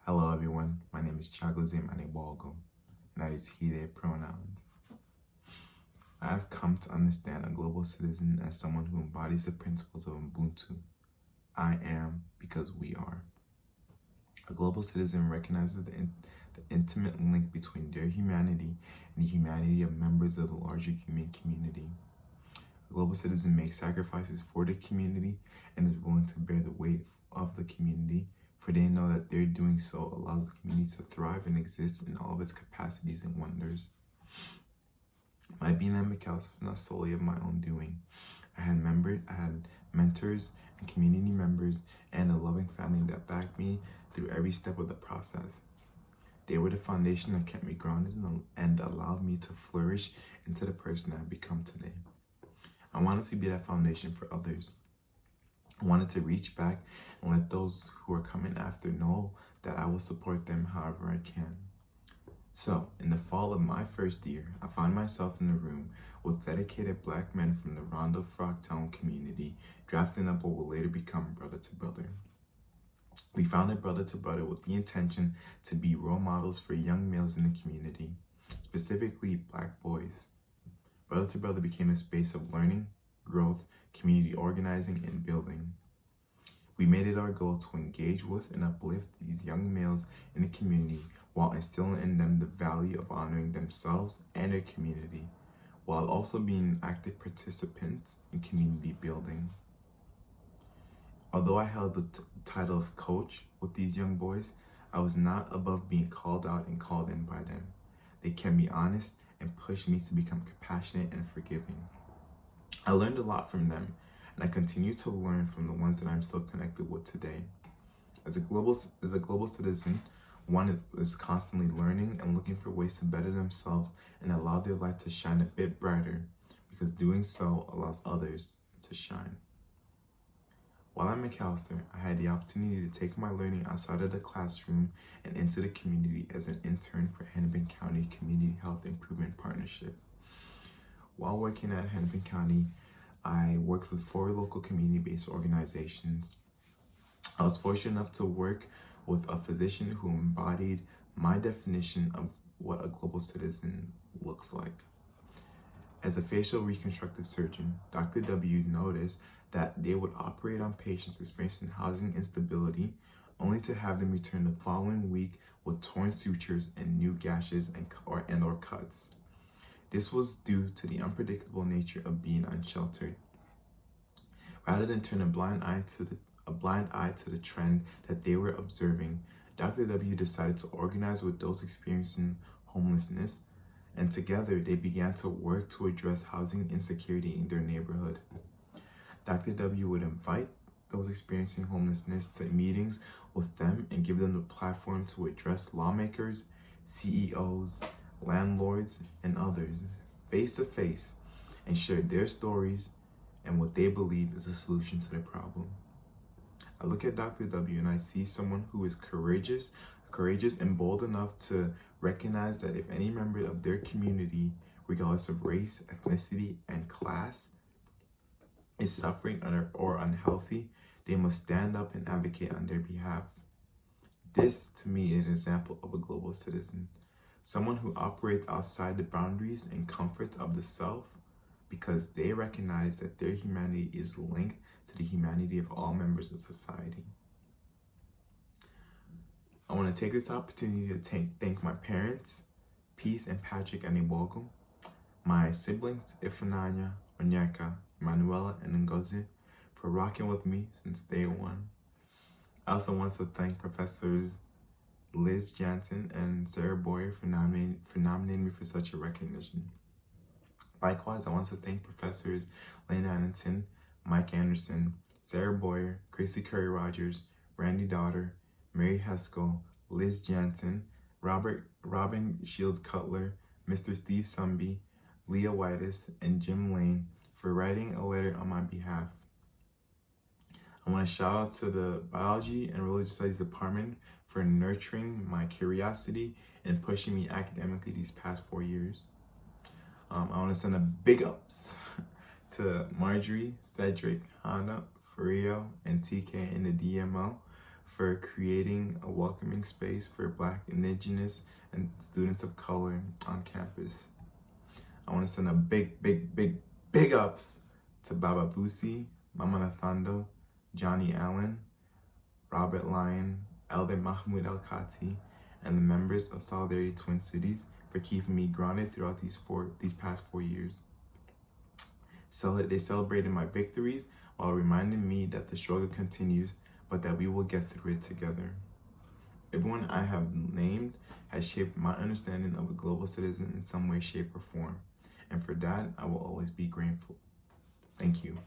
Hello everyone, my name is Chagoze Manebogo, and I use he, they pronouns. I have come to understand a global citizen as someone who embodies the principles of Ubuntu. I am because we are. A global citizen recognizes the intimate link between their humanity and the humanity of members of the larger human community. A global citizen makes sacrifices for the community and is willing to bear the weight of the community, for they know that their doing so allows the community to thrive and exist in all of its capacities and wonders. My being at McAllister was not solely of my own doing. I had mentors and community members and a loving family that backed me through every step of the process. They were the foundation that kept me grounded and allowed me to flourish into the person I've become today. I wanted to be that foundation for others. I wanted to reach back and let those who are coming after know that I will support them however I can. So, in the fall of my first year, I found myself in a room with dedicated Black men from the Rondo Frogtown community, drafting up what will later become Brother to Brother. We founded Brother to Brother with the intention to be role models for young males in the community, specifically Black boys. Brother to Brother became a space of learning, growth, community organizing, and building. We made it our goal to engage with and uplift these young males in the community while instilling in them the value of honoring themselves and their community, while also being active participants in community building. Although I held the title of coach with these young boys, I was not above being called out and called in by them. They kept me honest and pushed me to become compassionate and forgiving. I learned a lot from them, and I continue to learn from the ones that I'm still connected with today. As a global citizen, one is constantly learning and looking for ways to better themselves and allow their light to shine a bit brighter, because doing so allows others to shine. While at McAllister, I had the opportunity to take my learning outside of the classroom and into the community as an intern for Hennepin County Community Health Improvement Partnership. While working at Hennepin County, I worked with 4 local community-based organizations. I was fortunate enough to work with a physician who embodied my definition of what a global citizen looks like. As a facial reconstructive surgeon, Dr. W noticed that they would operate on patients experiencing housing instability, only to have them return the following week with torn sutures and new gashes or cuts. This was due to the unpredictable nature of being unsheltered. Rather than turn a blind eye to the trend that they were observing, Dr. W decided to organize with those experiencing homelessness, and together they began to work to address housing insecurity in their neighborhood. Dr. W would invite those experiencing homelessness to meetings with them and give them the platform to address lawmakers, CEOs, landlords, and others face to face and share their stories and what they believe is a solution to the problem. I look at Dr. W and I see someone who is courageous and bold enough to recognize that if any member of their community, regardless of race, ethnicity, and class, is suffering or unhealthy, they must stand up and advocate on their behalf. This, to me, is an example of a global citizen. Someone who operates outside the boundaries and comforts of the self because they recognize that their humanity is linked to the humanity of all members of society. I want to take this opportunity to thank my parents, Peace and Patrick Anibogo, my siblings Ifananya, Onyeka, Manuela, and Ngozi for rocking with me since day one. I also want to thank Professors Liz Jansen and Sarah Boyer for nominating me for such a recognition. Likewise, I want to thank Professors Lena Annington, Mike Anderson, Sarah Boyer, Chrissy Curry Rogers, Randy Daughter, Mary Heskell, Liz Jansen, Robin Shields Cutler, Mr. Steve Sumby, Leah Whitus, and Jim Lane for writing a letter on my behalf. I want to shout out to the Biology and Religious Studies Department for nurturing my curiosity and pushing me academically these past 4 years. I want to send a big ups to Marjorie, Cedric, Hannah, Fario, and TK in the DMO for creating a welcoming space for Black, Indigenous, and students of color on campus. I want to send a big ups to Baba Busi, Mama Nathando, Johnny Allen, Robert Lyon, Elder Mahmoud El Khati, and the members of Solidarity Twin Cities for keeping me grounded throughout these past 4 years. So they celebrated my victories while reminding me that the struggle continues, but that we will get through it together. Everyone I have named has shaped my understanding of a global citizen in some way, shape, or form. And for that, I will always be grateful. Thank you.